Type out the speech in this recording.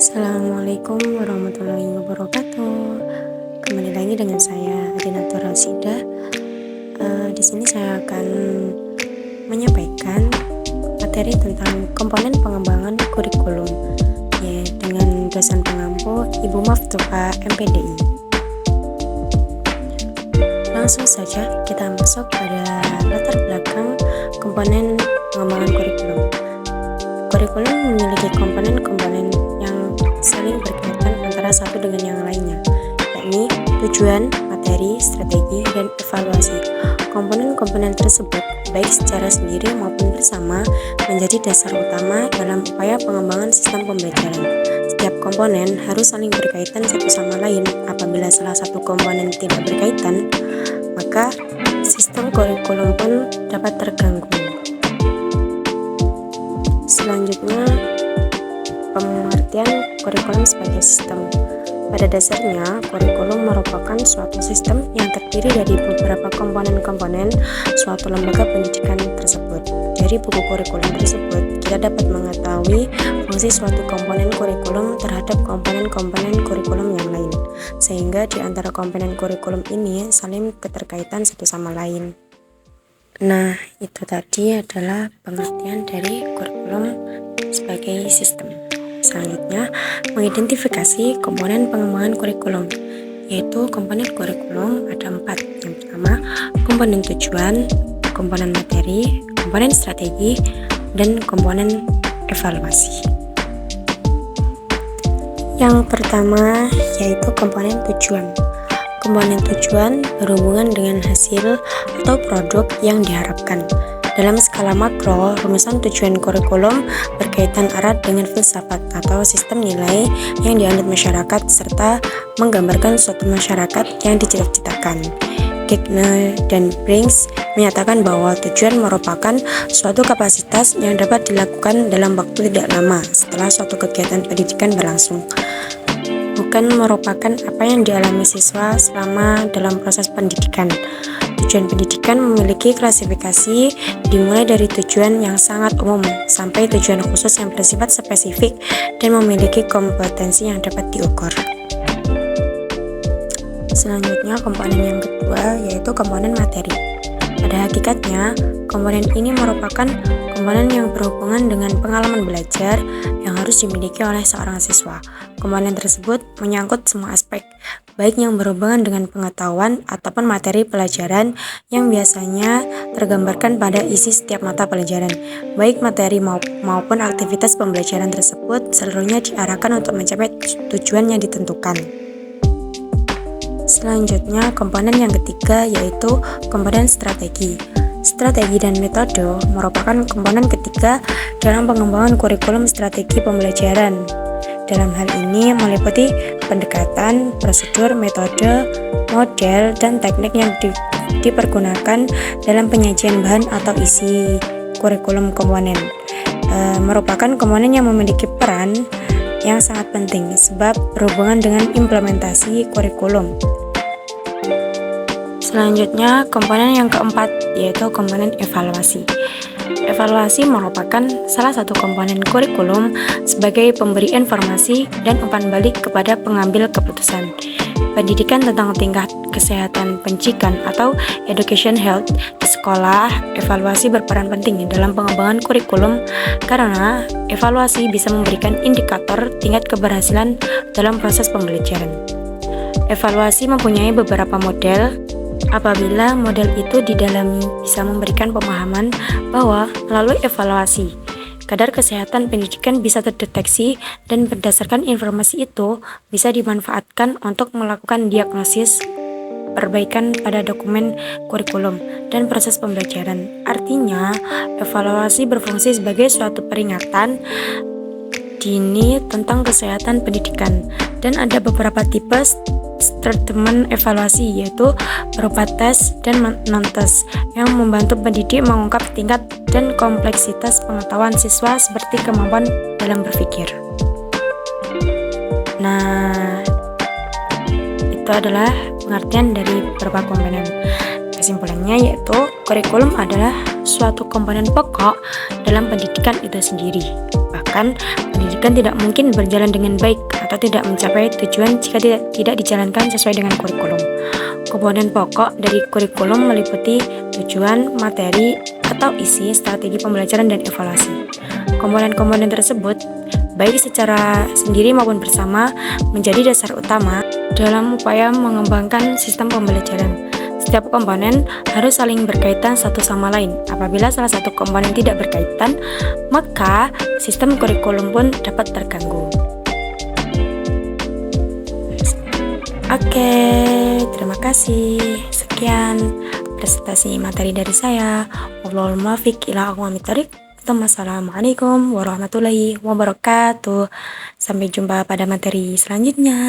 Assalamualaikum warahmatullahi wabarakatuh. Kembali lagi dengan saya Adinatur Rosida. Di sini saya akan menyampaikan materi tentang komponen pengembangan kurikulum, ya, dengan dosen pengampu Ibu Maftuha MPDI. Langsung saja kita masuk pada latar belakang komponen pengembangan kurikulum. Kurikulum memiliki komponen-komponen yang saling berkaitan antara satu dengan yang lainnya, yakni tujuan, materi, strategi, dan evaluasi. Komponen-komponen tersebut, baik secara sendiri maupun bersama, menjadi dasar utama dalam upaya pengembangan sistem pembelajaran. Setiap komponen harus saling berkaitan satu sama lain. Apabila salah satu komponen tidak berkaitan, maka sistem kurikulum pun dapat terganggu. Selanjutnya, pengertian kurikulum sebagai sistem. Pada dasarnya, kurikulum merupakan suatu sistem yang terdiri dari beberapa komponen-komponen suatu lembaga pendidikan tersebut. Dari buku kurikulum tersebut, kita dapat mengetahui fungsi suatu komponen kurikulum terhadap komponen-komponen kurikulum yang lain, sehingga di antara komponen kurikulum ini saling keterkaitan satu sama lain. Nah, itu tadi adalah pengertian dari kurikulum sebagai sistem. Selanjutnya, mengidentifikasi komponen pengembangan kurikulum, yaitu komponen kurikulum ada 4. Yang pertama, komponen tujuan, komponen materi, komponen strategi, dan komponen evaluasi. Yang pertama yaitu komponen tujuan. Komponen tujuan berhubungan dengan hasil atau produk yang diharapkan. Dalam skala makro, rumusan tujuan kurikulum berkaitan erat dengan filsafat atau sistem nilai yang dianut masyarakat serta menggambarkan suatu masyarakat yang dicita-citakan. Geiger dan Brinks menyatakan bahwa tujuan merupakan suatu kapasitas yang dapat dilakukan dalam waktu tidak lama setelah suatu kegiatan pendidikan berlangsung, bukan merupakan apa yang dialami siswa selama dalam proses pendidikan. Tujuan pendidikan memiliki klasifikasi dimulai dari tujuan yang sangat umum sampai tujuan khusus yang bersifat spesifik dan memiliki kompetensi yang dapat diukur. Selanjutnya, komponen yang kedua yaitu komponen materi. Pada hakikatnya, komponen ini merupakan komponen yang berhubungan dengan pengalaman belajar yang harus dimiliki oleh seorang siswa. Komponen tersebut menyangkut semua aspek, baik yang berhubungan dengan pengetahuan ataupun materi pelajaran yang biasanya tergambarkan pada isi setiap mata pelajaran. Baik materi maupun aktivitas pembelajaran tersebut seluruhnya diarahkan untuk mencapai tujuan yang ditentukan. Selanjutnya, komponen yang ketiga yaitu komponen strategi. Strategi dan metode merupakan komponen ketiga dalam pengembangan kurikulum strategi pembelajaran. Dalam hal ini meliputi pendekatan, prosedur, metode, model, dan teknik yang dipergunakan dalam penyajian bahan atau isi kurikulum komponen. Merupakan komponen yang memiliki peran yang sangat penting sebab berhubungan dengan implementasi kurikulum. Selanjutnya, komponen yang keempat yaitu komponen evaluasi. Evaluasi merupakan salah satu komponen kurikulum sebagai pemberi informasi dan umpan balik kepada pengambil keputusan. Pendidikan tentang tingkat kesehatan pendidikan atau education health di sekolah, evaluasi berperan penting dalam pengembangan kurikulum karena evaluasi bisa memberikan indikator tingkat keberhasilan dalam proses pembelajaran. Evaluasi mempunyai beberapa model. Apabila model itu didalami bisa memberikan pemahaman bahwa melalui evaluasi, kadar kesehatan pendidikan bisa terdeteksi dan berdasarkan informasi itu bisa dimanfaatkan untuk melakukan diagnosis, perbaikan pada dokumen kurikulum dan proses pembelajaran. Artinya, evaluasi berfungsi sebagai suatu peringatan dini tentang kesehatan pendidikan dan ada beberapa tipe statement evaluasi yaitu berupa tes dan non-tes yang membantu pendidik mengungkap tingkat dan kompleksitas pengetahuan siswa seperti kemampuan dalam berpikir. Nah, itu adalah pengertian dari beberapa komponen. Kesimpulannya yaitu kurikulum adalah suatu komponen pokok dalam pendidikan itu sendiri. Bahkan, pendidikan tidak mungkin berjalan dengan baik atau tidak mencapai tujuan jika tidak dijalankan sesuai dengan kurikulum. Komponen pokok dari kurikulum meliputi tujuan, materi, atau isi, strategi pembelajaran, dan evaluasi. Komponen-komponen tersebut, baik secara sendiri maupun bersama, menjadi dasar utama dalam upaya mengembangkan sistem pembelajaran. Setiap komponen harus saling berkaitan satu sama lain. Apabila salah satu komponen tidak berkaitan, maka sistem kurikulum pun dapat terganggu. Oke, terima kasih. Sekian presentasi materi dari saya. Wallahul muwaffiq ila aqwamit thoriq. Wassalamualaikum warahmatullahi wabarakatuh. Sampai jumpa pada materi selanjutnya.